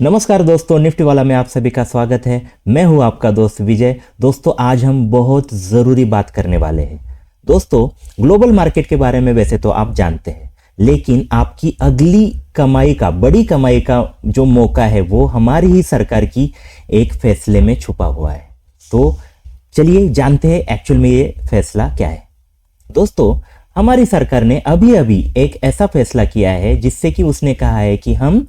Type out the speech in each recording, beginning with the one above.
नमस्कार दोस्तों, निफ्टी वाला में आप सभी का स्वागत है। मैं हूं आपका दोस्त विजय। दोस्तों, आज हम बहुत ज़रूरी बात करने वाले हैं। दोस्तों, ग्लोबल मार्केट के बारे में वैसे तो आप जानते हैं, लेकिन आपकी अगली कमाई का, बड़ी कमाई का जो मौका है वो हमारी ही सरकार की एक फैसले में छुपा हुआ है। तो चलिए जानते हैं एक्चुअल में ये फैसला क्या है। दोस्तों, हमारी सरकार ने अभी अभी एक ऐसा फैसला किया है जिससे कि उसने कहा है कि हम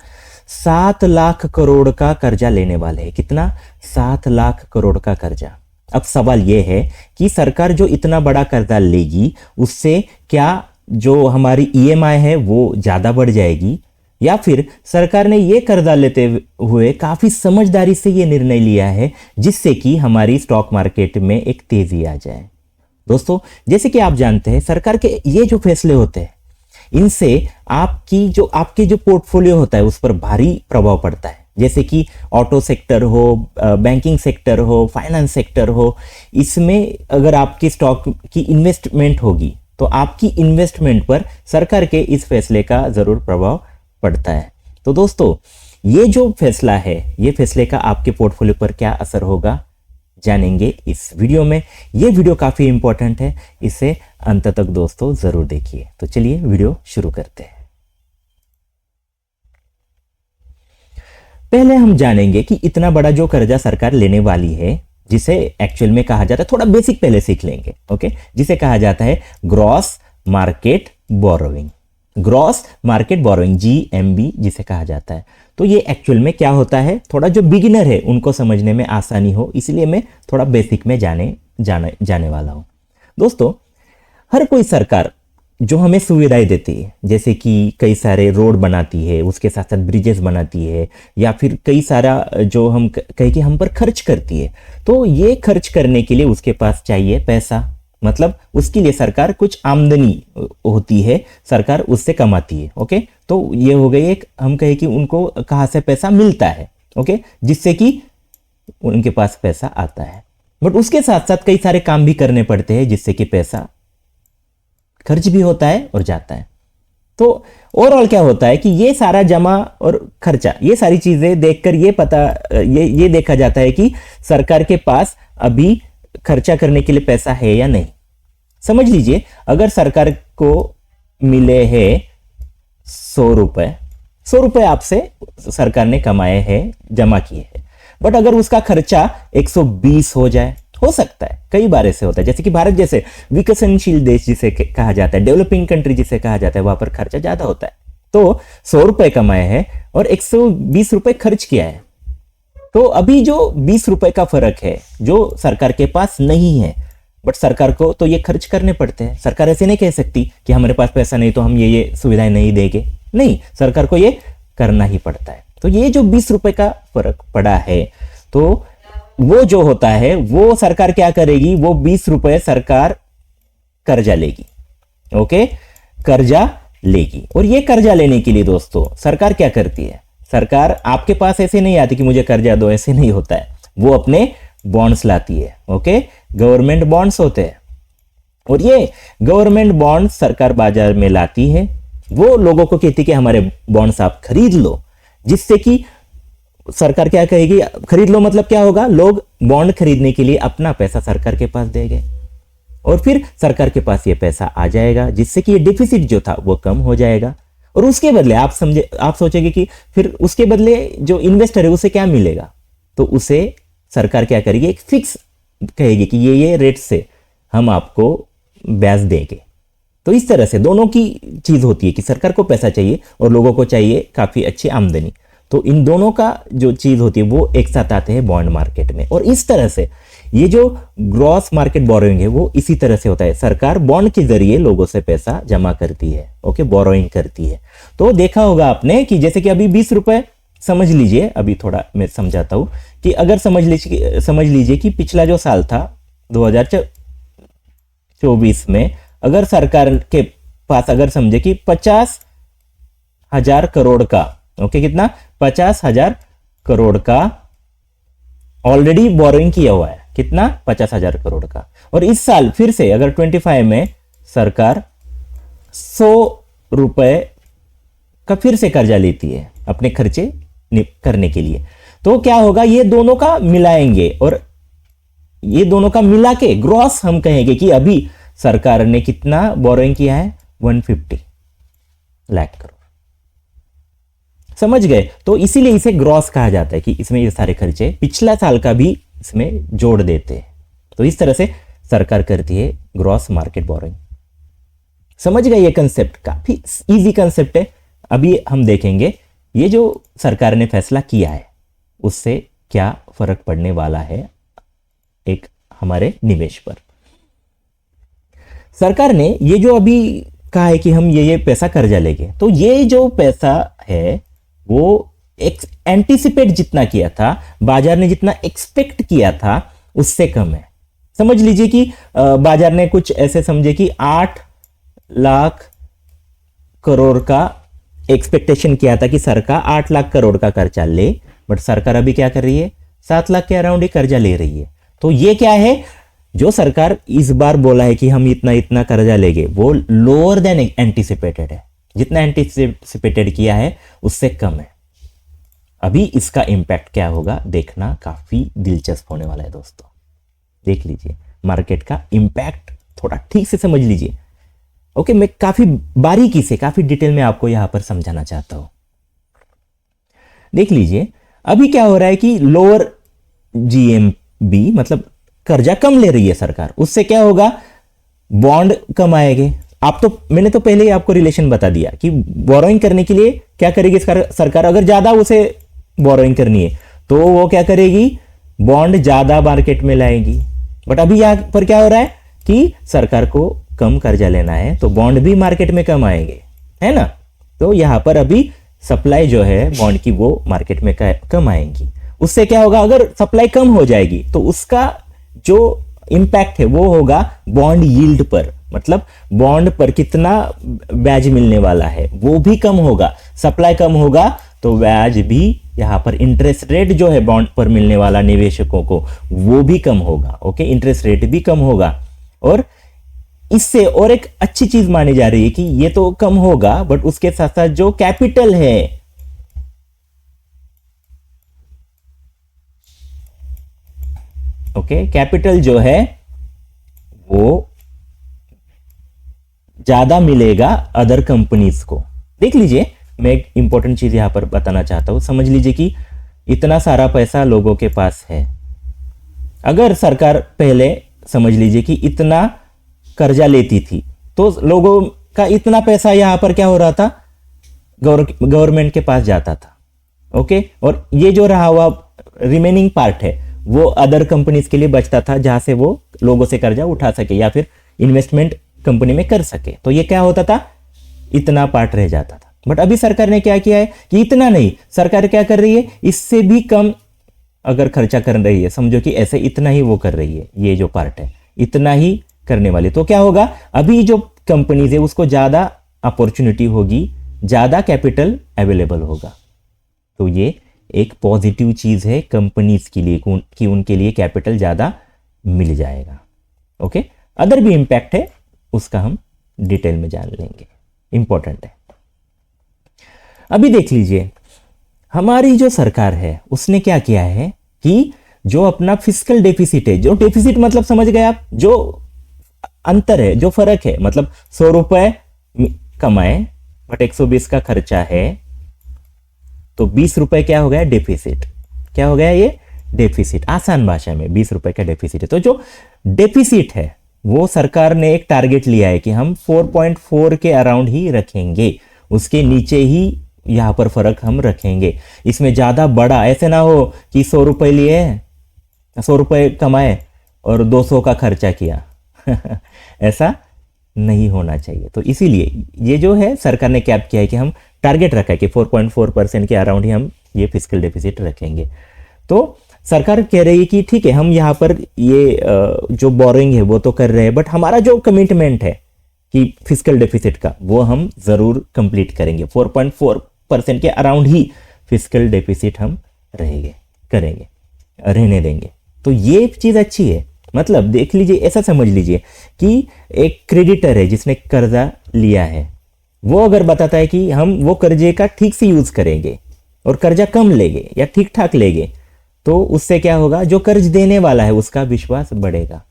7 लाख करोड़ का कर्जा लेने वाले हैं। कितना? 7 लाख करोड़ का कर्जा। अब सवाल यह है कि सरकार जो इतना बड़ा कर्जा लेगी उससे क्या जो हमारी ईएमआई है वो ज्यादा बढ़ जाएगी, या फिर सरकार ने ये कर्जा लेते हुए काफी समझदारी से ये निर्णय लिया है जिससे कि हमारी स्टॉक मार्केट में एक तेजी आ जाए। दोस्तों, जैसे कि आप जानते हैं, सरकार के ये जो फैसले होते हैं इनसे आपके जो पोर्टफोलियो होता है उस पर भारी प्रभाव पड़ता है। जैसे कि ऑटो सेक्टर हो, बैंकिंग सेक्टर हो, फाइनेंस सेक्टर हो, इसमें अगर आपकी स्टॉक की इन्वेस्टमेंट होगी तो आपकी इन्वेस्टमेंट पर सरकार के इस फैसले का जरूर प्रभाव पड़ता है। तो दोस्तों, ये जो फैसला है, ये फैसले का आपके पोर्टफोलियो पर क्या असर होगा जानेंगे इस वीडियो में। ये वीडियो काफी इंपॉर्टेंट है, इसे अंत तक दोस्तों जरूर देखिए। तो चलिए वीडियो शुरू करते हैं। पहले हम जानेंगे कि इतना बड़ा जो कर्जा सरकार लेने वाली है, जिसे एक्चुअल में कहा जाता है, थोड़ा बेसिक पहले सीख लेंगे, ओके, जिसे कहा जाता है gross market borrowing. Gross market borrowing, GMB जिसे कहा जाता है। तो ये एक्चुअल में क्या होता है, थोड़ा जो बिगिनर है उनको समझने में आसानी हो, इसलिए मैं थोड़ा बेसिक में जाने वाला हूं। दोस्तों, हर कोई सरकार जो हमें सुविधाएं देती है, जैसे कि कई सारे रोड बनाती है, उसके साथ साथ ब्रिजेस बनाती है, या फिर कई सारा जो हम कहीं कि हम पर खर्च करती है, तो ये खर्च करने के लिए उसके पास चाहिए पैसा। मतलब उसके लिए सरकार कुछ आमदनी होती है, सरकार उससे कमाती है। ओके, तो ये हो गई एक, हम कहें कि उनको कहाँ से पैसा मिलता है, ओके, जिससे कि उनके पास पैसा आता है। बट उसके साथ साथ कई सारे काम भी करने पड़ते हैं जिससे कि पैसा खर्च भी होता है और जाता है। तो ओवरऑल क्या होता है कि ये सारा जमा और खर्चा, ये सारी चीजें देखकर ये देखा जाता है कि सरकार के पास अभी खर्चा करने के लिए पैसा है या नहीं। समझ लीजिए, अगर सरकार को मिले हैं 100 रुपए आपसे सरकार ने कमाए हैं, जमा किए हैं, बट अगर उसका खर्चा 120 हो सकता है, कई बार ऐसे होता है। जैसे कि भारत जैसे विकसनशील देश जिसे कहा जाता है, डेवलपिंग कंट्री जिसे कहा जाता है, वहां पर खर्चा ज्यादा होता है। तो 100 रुपए कमाए हैं और 120 रुपए खर्च किया है, तो अभी जो 20 रुपए का फर्क है जो सरकार के पास नहीं है, बट सरकार को तो ये खर्च करने पड़ते हैं। सरकार ऐसे नहीं कह सकती कि हमारे पास पैसा नहीं तो हम ये सुविधाएं नहीं देंगे। नहीं, सरकार को ये करना ही पड़ता है। तो ये जो 20 रुपए का फर्क पड़ा है, तो वो जो होता है वो सरकार क्या करेगी, वो 20 रुपए सरकार कर्जा लेगी। ओके, कर्जा लेगी। और ये कर्जा लेने के लिए दोस्तों सरकार क्या करती है, सरकार आपके पास ऐसे नहीं आती कि मुझे कर्जा दो, ऐसे नहीं होता है। वो अपने बॉन्ड्स लाती है। ओके, गवर्नमेंट बॉन्ड्स होते हैं, और ये गवर्नमेंट बॉन्ड्स सरकार बाजार में लाती है। वो लोगों को कहती है कि हमारे बॉन्ड्स आप खरीद लो, जिससे कि सरकार क्या कहेगी, खरीद लो मतलब क्या होगा, लोग बॉन्ड खरीदने के लिए अपना पैसा सरकार के पास देंगे और फिर सरकार के पास ये पैसा आ जाएगा, जिससे कि ये डिफिसिट जो था वो कम हो जाएगा। और उसके बदले आप सोचेंगे कि फिर उसके बदले जो इन्वेस्टर है उसे क्या मिलेगा, तो उसे सरकार क्या करेगी, एक फिक्स कहेगी कि ये रेट से हम आपको ब्याज देंगे। तो इस तरह से दोनों की चीज होती है कि सरकार को पैसा चाहिए और लोगों को चाहिए काफी अच्छी आमदनी। तो इन दोनों का जो चीज होती है वो एक साथ आते हैं बॉन्ड मार्केट में। और इस तरह से ये जो ग्रॉस मार्केट बोरोइंग है वो इसी तरह से होता है, सरकार बॉन्ड के जरिए लोगों से पैसा जमा करती है। ओके, बोरोइंग करती है। तो देखा होगा आपने कि जैसे कि अभी 20 रुपए समझ लीजिए, अभी थोड़ा मैं समझाता हूं कि अगर समझ लीजिए कि पिछला जो साल था 2024 में, अगर सरकार के पास अगर समझे कि 50,000 करोड़ का, ओके, कितना, 50,000 करोड़ का ऑलरेडी बोरोइंग किया हुआ है। कितना? 50,000 करोड़ का। और इस साल फिर से अगर 25 में सरकार 100 रुपए का फिर से कर्जा लेती है अपने खर्चे करने के लिए। तो क्या होगा, ये दोनों का मिलाएंगे और ये दोनों का मिला के ग्रॉस हम कहेंगे कि अभी सरकार ने कितना बोरोइंग किया है, 150 लाख करोड़। समझ गए? तो इसीलिए इसे ग्रॉस कहा जाता है कि इसमें ये सारे खर्चे पिछला साल का भी इसमें जोड़ देते हैं। तो इस तरह से सरकार करती है ग्रॉस मार्केट बोरोइंग। समझ गए? ये कंसेप्ट काफी इजी कंसेप्ट है। अभी हम देखेंगे ये जो सरकार ने फैसला किया है उससे क्या फर्क पड़ने वाला है एक हमारे निवेश पर। सरकार ने ये जो अभी कहा है कि हम ये पैसा कर्जा लेंगे, तो ये जो पैसा है वो एक एंटीसिपेट जितना किया था, बाजार ने जितना एक्सपेक्ट किया था उससे कम है। समझ लीजिए कि बाजार ने कुछ ऐसे समझे कि 8 लाख करोड़ का एक्सपेक्टेशन किया था कि सरकार 8 लाख करोड़ का कर्जा ले, बट सरकार अभी क्या कर रही है, 7 लाख के अराउंड ही कर्जा ले रही है। तो ये क्या है, जो सरकार इस बार बोला है कि हम इतना इतना कर्जा लेंगे वो लोअर देन एंटीसिपेटेड है। जितना एंटीसिपेटेड किया है उससे कम है। अभी इसका इंपैक्ट क्या होगा देखना काफी दिलचस्प होने वाला है दोस्तों। देख लीजिए मार्केट का इंपैक्ट, थोड़ा ठीक से समझ लीजिए। ओके, मैं काफी बारीकी से, काफी डिटेल में आपको यहां पर समझाना चाहता हूं। देख लीजिए अभी क्या हो रहा है कि लोअर जीएमबी मतलब कर्जा कम ले रही है सरकार, उससे क्या होगा, बॉन्ड कम आएंगे। आप तो मैंने तो पहले ही आपको रिलेशन बता दिया कि बोरोइंग करने के लिए क्या करेगी सरकार, अगर ज्यादा उसे बोरोइंग करनी है तो वो क्या करेगी, बॉन्ड ज्यादा मार्केट में लाएगी। बट अभी यहां पर क्या हो रहा है कि सरकार को कम कर्जा लेना है तो बॉन्ड भी मार्केट में कम आएंगे, है ना। तो यहां पर अभी सप्लाई जो है बॉन्ड की वो मार्केट में कम आएंगी। उससे क्या होगा, अगर सप्लाई कम हो जाएगी तो उसका जो इंपैक्ट है वो होगा बॉन्ड यील्ड पर, मतलब बॉन्ड पर कितना ब्याज मिलने वाला है वो भी कम होगा। सप्लाई कम होगा तो ब्याज भी, यहां पर इंटरेस्ट रेट जो है बॉन्ड पर मिलने वाला निवेशकों को वो भी कम होगा। ओके, इंटरेस्ट रेट भी कम होगा। और इससे और एक अच्छी चीज मानी जा रही है कि ये तो कम होगा बट उसके साथ साथ जो कैपिटल है, ओके, कैपिटल जो है वो ज्यादा मिलेगा अदर कंपनीज को। देख लीजिए मैं एक इंपॉर्टेंट चीज यहां पर बताना चाहता हूं। समझ लीजिए कि इतना सारा पैसा लोगों के पास है। अगर सरकार पहले समझ लीजिए कि इतना कर्जा लेती थी तो लोगों का इतना पैसा यहां पर क्या हो रहा था, गवर्नमेंट के पास जाता था। ओके, और ये जो रहा हुआ रिमेनिंग पार्ट है वो अदर कंपनीज के लिए बचता था, जहां से वो लोगों से कर्जा उठा सके या फिर इन्वेस्टमेंट कंपनी में कर सके। तो ये क्या होता था, इतना पार्ट रह जाता था। बट अभी सरकार ने क्या किया है कि इतना नहीं, सरकार क्या कर रही है, इससे भी कम अगर खर्चा कर रही है, समझो कि ऐसे इतना ही वो कर रही है, ये जो पार्ट है इतना ही करने वाली। तो क्या होगा, अभी जो कंपनीज है उसको ज्यादा अपॉर्चुनिटी होगी, ज्यादा कैपिटल अवेलेबल होगा। तो ये एक पॉजिटिव चीज है कंपनीज के लिए कि उनके लिए कैपिटल ज्यादा मिल जाएगा। ओके, अदर भी इंपैक्ट है उसका हम डिटेल में जान लेंगे, इंपॉर्टेंट है। अभी देख लीजिए हमारी जो सरकार है उसने क्या किया है कि जो अपना फिस्कल डेफिसिट है, जो डेफिसिट मतलब समझ गए आप, जो अंतर है, जो फर्क है, मतलब 100 रुपए कमाए बट 120 का खर्चा है तो 20 रुपए क्या हो गया, डेफिसिट। क्या हो गया ये, डेफिसिट। आसान भाषा में 20 रुपए का डेफिसिट है। तो जो डेफिसिट है वो सरकार ने एक टारगेट लिया है कि हम 4.4 के अराउंड ही रखेंगे, उसके नीचे ही यहां पर फर्क हम रखेंगे। इसमें ज्यादा बड़ा ऐसे ना हो कि 100 रुपए लिए, 100 रुपए कमाए और 200 का खर्चा किया ऐसा नहीं होना चाहिए। तो इसीलिए ये जो है सरकार ने कैप किया है कि हम टारगेट रखा है कि 4.4% के अराउंड ही हम ये फिस्कल डेफिसिट रखेंगे। तो सरकार कह रही है कि ठीक है, हम यहाँ पर ये जो बोरिंग है वो तो कर रहे हैं बट हमारा जो कमिटमेंट है कि फिस्कल डेफिसिट का वो हम जरूर कंप्लीट करेंगे। 4.4% के अराउंड ही फिस्कल डेफिसिट हम रहने देंगे। तो ये चीज अच्छी है। मतलब देख लीजिए, ऐसा समझ लीजिए कि एक क्रेडिटर है जिसने कर्जा लिया है, वो अगर बताता है कि हम वो कर्जे का ठीक से यूज करेंगे और कर्जा कम लेंगे या ठीक ठाक लेंगे, तो उससे क्या होगा, जो कर्ज देने वाला है उसका विश्वास बढ़ेगा।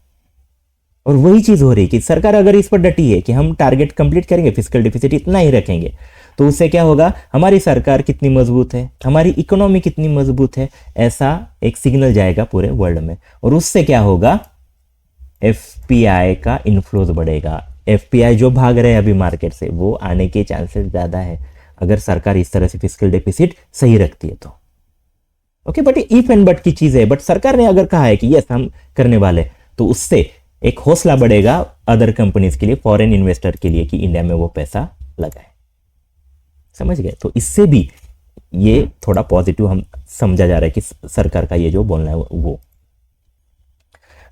और वही चीज हो रही कि सरकार अगर इस पर डटी है कि हम टारगेट कंप्लीट करेंगे, फिस्कल डिफिसिट इतना ही रखेंगे, तो उससे क्या होगा, हमारी सरकार कितनी मजबूत है, हमारी इकोनॉमी कितनी मजबूत है, ऐसा एक सिग्नल जाएगा पूरे वर्ल्ड में। और उससे क्या होगा, एफपीआई का इन्फ्लोज बढ़ेगा। एफपीआई जो भाग रहे हैं अभी मार्केट से, वो आने के चांसेस ज्यादा है अगर सरकार इस तरह से फिस्कल डेफिसिट सही रखती है तो। Okay, but if and but की चीज है, बट सरकार ने अगर कहा है कि यस हम करने वाले, तो उससे एक हौसला बढ़ेगा अदर कंपनीज के लिए, फॉरेन इन्वेस्टर के लिए, कि इंडिया में वो पैसा लगाए। समझ गए? तो इससे भी ये थोड़ा पॉजिटिव हम समझा जा रहा है कि सरकार का ये जो बोलना है वो।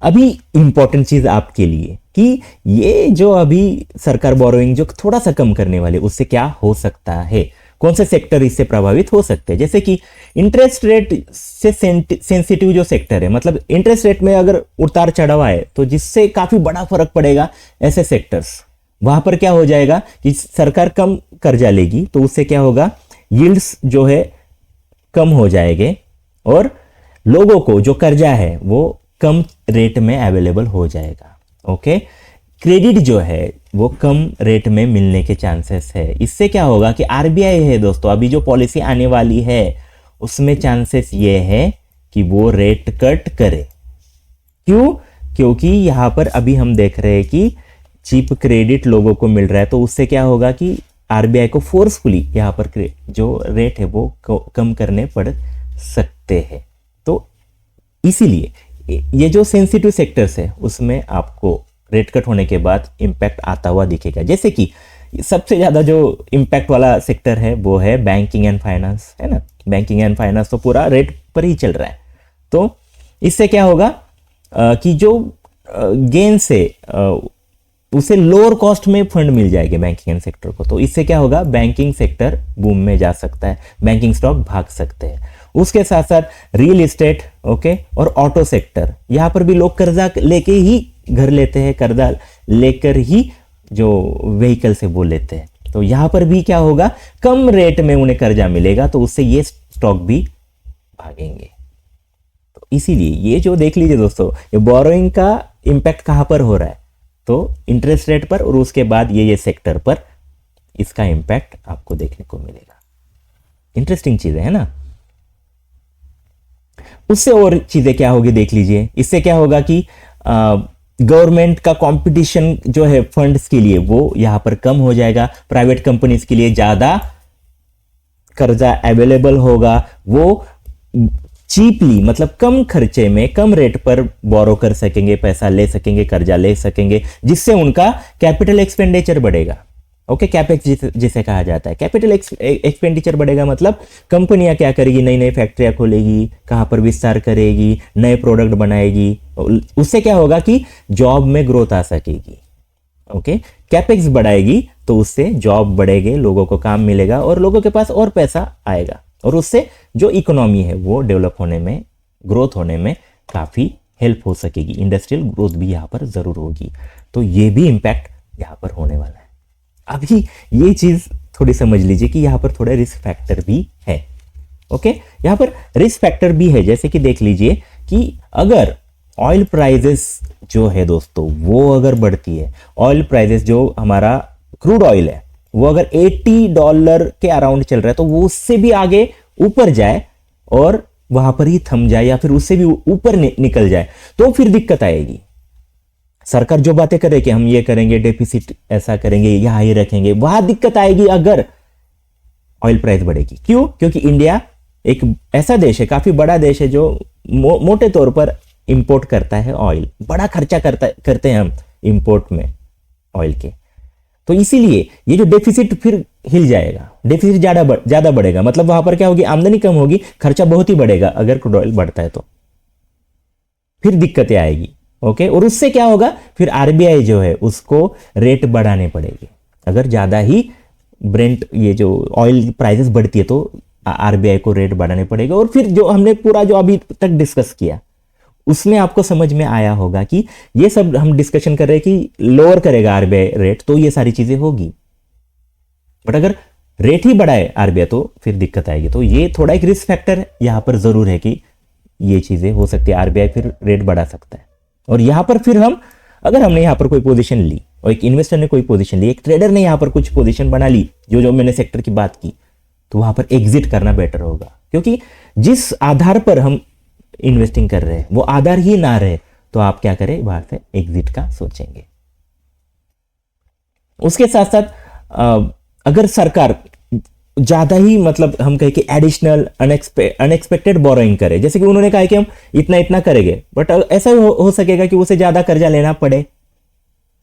अभी इंपॉर्टेंट चीज आपके लिए कि ये जो अभी सरकार बोरोइंग जो थोड़ा सा कम करने वाले, उससे क्या हो सकता है, कौन से सेक्टर इससे प्रभावित हो सकते हैं। जैसे कि इंटरेस्ट रेट से सेंसिटिव जो सेक्टर है, मतलब इंटरेस्ट रेट में अगर उतार चढ़ाव आए तो जिससे काफी बड़ा फर्क पड़ेगा, ऐसे सेक्टर्स, वहां पर क्या हो जाएगा कि सरकार कम कर्जा लेगी, तो उससे क्या होगा, यील्ड्स जो है कम हो जाएंगे और लोगों को जो कर्जा है वो कम रेट में अवेलेबल हो जाएगा। ओके, क्रेडिट जो है वो कम रेट में मिलने के चांसेस है। इससे क्या होगा कि आरबीआई है दोस्तों, अभी जो पॉलिसी आने वाली है उसमें चांसेस ये है कि वो रेट कट करे। क्यों? क्योंकि यहां पर अभी हम देख रहे हैं कि चीप क्रेडिट लोगों को मिल रहा है, तो उससे क्या होगा कि आरबीआई को फोर्सफुली यहां पर जो रेट है वो कम करने पड़ सकते हैं। तो इसीलिए ये जो सेंसिटिव सेक्टर्स है उसमें आपको रेट कट होने के बाद इंपैक्ट आता हुआ दिखेगा। जैसे कि सबसे ज्यादा जो इंपैक्ट वाला सेक्टर है वो है बैंकिंग एंड फाइनेंस, है ना। बैंकिंग एंड फाइनेंस तो पूरा रेट पर ही चल रहा है, तो इससे क्या होगा कि जो गेन से उसे लोअर कॉस्ट में फंड मिल जाएंगे बैंकिंग एंड सेक्टर को, तो इससे क्या होगा, बैंकिंग सेक्टर बूम में जा सकता है, बैंकिंग स्टॉक भाग सकते हैं। उसके साथ साथ रियल एस्टेट, ओके, और ऑटो सेक्टर, यहां पर भी लोग कर्जा लेके ही घर लेते हैं, कर्जा लेकर ही जो व्हीकल से वो लेते हैं, तो यहां पर भी क्या होगा, कम रेट में उन्हें कर्जा मिलेगा, तो उससे ये स्टॉक भी भागेंगे। तो इसीलिए ये जो देख लीजिए दोस्तों, ये बोरोइंग का इंपैक्ट कहां पर हो रहा है, तो इंटरेस्ट रेट पर, और उसके बाद ये सेक्टर पर इसका इंपैक्ट आपको देखने को मिलेगा। इंटरेस्टिंग चीज है ना। उससे और चीजें क्या होगी देख लीजिए। इससे क्या होगा कि गवर्नमेंट का कंपटीशन जो है फंड्स के लिए वो यहां पर कम हो जाएगा, प्राइवेट कंपनीज के लिए ज्यादा कर्जा अवेलेबल होगा, वो चीपली मतलब कम खर्चे में कम रेट पर बोरो कर सकेंगे, पैसा ले सकेंगे, कर्जा ले सकेंगे, जिससे उनका कैपिटल एक्सपेंडिचर बढ़ेगा। ओके, कैपेक्स जिसे कहा जाता है, कैपिटल एक्सपेंडिचर बढ़ेगा, मतलब कंपनियां क्या करेगी, नई नई फैक्ट्रियां खोलेगी, कहां पर विस्तार करेगी, नए प्रोडक्ट बनाएगी, उससे क्या होगा कि जॉब में ग्रोथ आ सकेगी। ओके, कैपेक्स बढ़ाएगी तो उससे जॉब बढ़ेगी, लोगों को काम मिलेगा और लोगों के पास और पैसा आएगा, और उससे जो इकोनॉमी है वो डेवलप होने में, ग्रोथ होने में काफी हेल्प हो सकेगी। इंडस्ट्रियल ग्रोथ भी यहाँ पर जरूर होगी, तो ये भी इंपैक्ट यहाँ पर होने वाला है। अभी ये चीज थोड़ी समझ लीजिए कि यहाँ पर थोड़ा रिस्क फैक्टर भी है। ओके, यहाँ पर रिस्क फैक्टर भी है, जैसे कि देख लीजिए कि अगर ऑयल प्राइजेस जो है दोस्तों वो अगर बढ़ती है, ऑयल प्राइजेस जो हमारा क्रूड ऑयल है वो अगर $80 के अराउंड चल रहा है, तो वो उससे भी आगे ऊपर जाए और वहां पर ही थम जाए या फिर उससे भी ऊपर निकल जाए, तो फिर दिक्कत आएगी। सरकार जो बातें करे कि हम ये करेंगे, डेफिसिट ऐसा करेंगे, यहां ही रखेंगे, वहां दिक्कत आएगी अगर ऑयल प्राइस बढ़ेगी। क्यों? क्योंकि इंडिया एक ऐसा देश है, काफी बड़ा देश है, जो मोटे तौर पर इंपोर्ट करता है ऑयल, बड़ा खर्चा करते हैं हम इंपोर्ट में ऑयल के, तो इसीलिए ये जो डेफिसिट फिर हिल जाएगा, डेफिसिट ज्यादा बढ़ेगा, मतलब वहां पर क्या होगी, आमदनी कम होगी, खर्चा बहुत ही बढ़ेगा। अगर क्रूड ऑयल बढ़ता है तो फिर दिक्कतें आएगी। ओके, और उससे क्या होगा, फिर आरबीआई जो है उसको रेट बढ़ाने पड़ेगी। अगर ज्यादा ही ब्रेंट ये जो ऑयल प्राइसेस बढ़ती है तो आरबीआई को रेट बढ़ाने पड़ेगा। और फिर जो हमने पूरा जो अभी तक डिस्कस किया उसमें आपको समझ में आया होगा कि ये सब हम डिस्कशन कर रहे हैं कि लोअर करेगा आरबीआई रेट, तो ये सारी चीजें होगी। बट अगर रेट ही बढ़ाए आरबीआई तो फिर दिक्कत आएगी। तो ये थोड़ा एक रिस्क फैक्टर यहाँ पर जरूर है कि ये चीजें हो सकती है, आरबीआई फिर रेट बढ़ा सकता है। और यहाँ पर फिर हम, अगर हमने यहाँ पर कोई पोजीशन ली और एक इन्वेस्टर ने कोई पोजीशन ली, एक ट्रेडर ने यहाँ पर कुछ पोजीशन बना ली, जो जो मैंने सेक्टर की बात की, तो वहां पर एग्जिट करना बेटर होगा। क्योंकि जिस आधार पर हम इन्वेस्टिंग कर रहे हैं वो आधार ही ना रहे तो आप क्या करें, बाहर से एग्जिट का सोचेंगे। उसके साथ साथ अगर सरकार ज्यादा ही मतलब हम कहें कि एडिशनल अनएक्सपेक्टेड बोरोइंग करे, जैसे कि उन्होंने कहा कि हम इतना इतना करेंगे, बट ऐसा हो सकेगा कि उसे ज्यादा कर्जा लेना पड़े,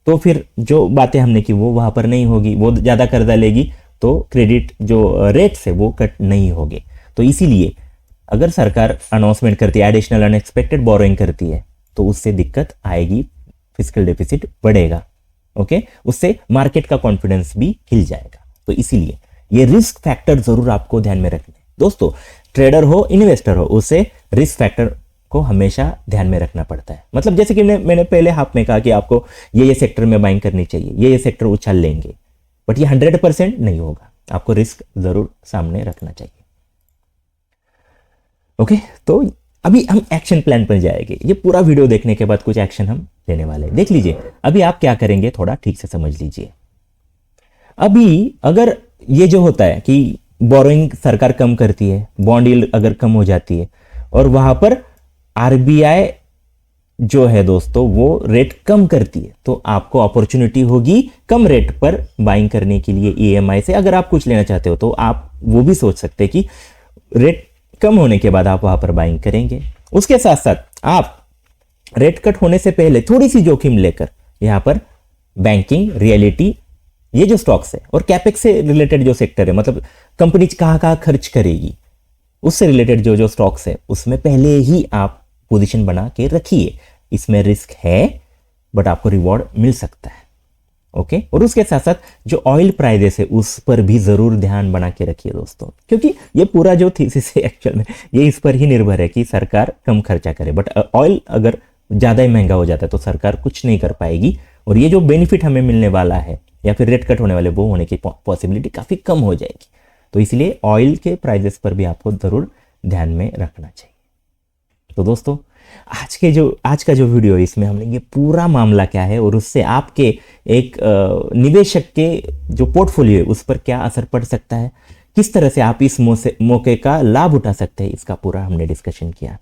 तो फिर जो बातें हमने की वो वहां पर नहीं होगी। वो ज्यादा कर्जा लेगी तो क्रेडिट जो रेट्स है वो कट नहीं होंगे। तो इसीलिए अगर सरकार अनाउंसमेंट करती है, एडिशनल अनएक्सपेक्टेड बोरोइंग करती है, तो उससे दिक्कत आएगी, फिस्कल डेफिसिट बढ़ेगा। ओके, उससे मार्केट का कॉन्फिडेंस भी हिल जाएगा। तो इसीलिए ये रिस्क फैक्टर जरूर आपको ध्यान में रखना है दोस्तों। ट्रेडर हो, इन्वेस्टर हो, उसे रिस्क फैक्टर को हमेशा ध्यान में रखना पड़ता है। मतलब जैसे कि मैंने पहले हाफ में कहा कि आपको ये सेक्टर में बाइंग करनी चाहिए, ये सेक्टर उछाल लेंगे, बट ये 100% नहीं होगा, आपको रिस्क जरूर सामने रखना चाहिए। ओके, तो अभी हम एक्शन प्लान पर जाएंगे। ये पूरा वीडियो देखने के बाद कुछ एक्शन हम लेने वाले हैं, देख लीजिए। अभी आप क्या करेंगे थोड़ा ठीक से समझ लीजिए। अभी अगर ये जो होता है कि बोरोइंग सरकार कम करती है, बॉन्ड यील्ड अगर कम हो जाती है, और वहां पर आरबीआई जो है दोस्तों वो रेट कम करती है, तो आपको अपॉर्चुनिटी होगी कम रेट पर बाइंग करने के लिए ईएमआई से। अगर आप कुछ लेना चाहते हो तो आप वो भी सोच सकते हैं कि रेट कम होने के बाद आप वहां पर बाइंग करेंगे। उसके साथ साथ आप रेट कट होने से पहले थोड़ी सी जोखिम लेकर यहां पर बैंकिंग, रियलिटी, ये जो स्टॉक्स है और कैपेक्स से रिलेटेड जो सेक्टर है, मतलब कंपनी कहां कहां खर्च करेगी, उससे रिलेटेड जो जो स्टॉक्स है उसमें पहले ही आप पोजीशन बना के रखिए। इसमें रिस्क है बट आपको रिवॉर्ड मिल सकता है। ओके, और उसके साथ साथ जो ऑयल प्राइजेस है उस पर भी जरूर ध्यान बना के रखिए दोस्तों, क्योंकि ये पूरा जो थीसिस है एक्चुअल में ये इस पर ही निर्भर है कि सरकार कम खर्चा करे, बट ऑयल अगर ज्यादा ही महंगा हो जाता है तो सरकार कुछ नहीं कर पाएगी, और ये जो बेनिफिट हमें मिलने वाला है या फिर रेट कट होने वाले वो होने की पॉसिबिलिटी काफी कम हो जाएगी। तो इसलिए ऑयल के प्राइजेस पर भी आपको जरूर ध्यान में रखना चाहिए। तो दोस्तों आज का जो वीडियो है इसमें हमने ये पूरा मामला क्या है और उससे आपके एक निवेशक के जो पोर्टफोलियो है उस पर क्या असर पड़ सकता है, किस तरह से आप इस मौके का लाभ उठा सकते हैं, इसका पूरा हमने डिस्कशन किया।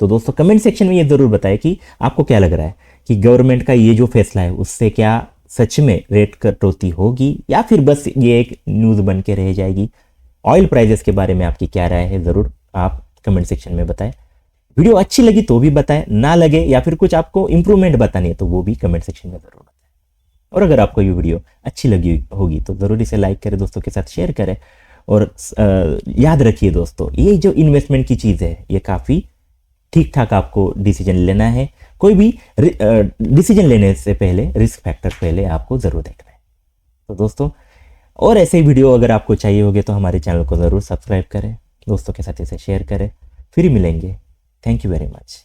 तो दोस्तों कमेंट सेक्शन में ये जरूर बताएं कि आपको क्या लग रहा है कि गवर्नमेंट का ये जो फैसला है उससे क्या सच में रेट कटौती होगी या फिर बस ये एक न्यूज़ बन के रह जाएगी। ऑयल प्राइजेस के बारे में आपकी क्या राय है ज़रूर आप कमेंट सेक्शन में बताएं। वीडियो अच्छी लगी तो भी बताएं, ना लगे या फिर कुछ आपको इंप्रूवमेंट बतानी है तो वो भी कमेंट सेक्शन में ज़रूर बताएं। और अगर आपको ये वीडियो अच्छी लगी होगी तो ज़रूर इसे लाइक करें, दोस्तों के साथ शेयर करें। और याद रखिए दोस्तों, ये जो इन्वेस्टमेंट की चीज़ है ये काफ़ी ठीक ठाक आपको डिसीजन लेना है। कोई भी डिसीजन लेने से पहले रिस्क फैक्टर पहले आपको ज़रूर देखना है। तो दोस्तों और ऐसे वीडियो अगर आपको चाहिए होंगे तो हमारे चैनल को ज़रूर सब्सक्राइब करें, दोस्तों के साथ इसे शेयर करें। फिर मिलेंगे। Thank you very much.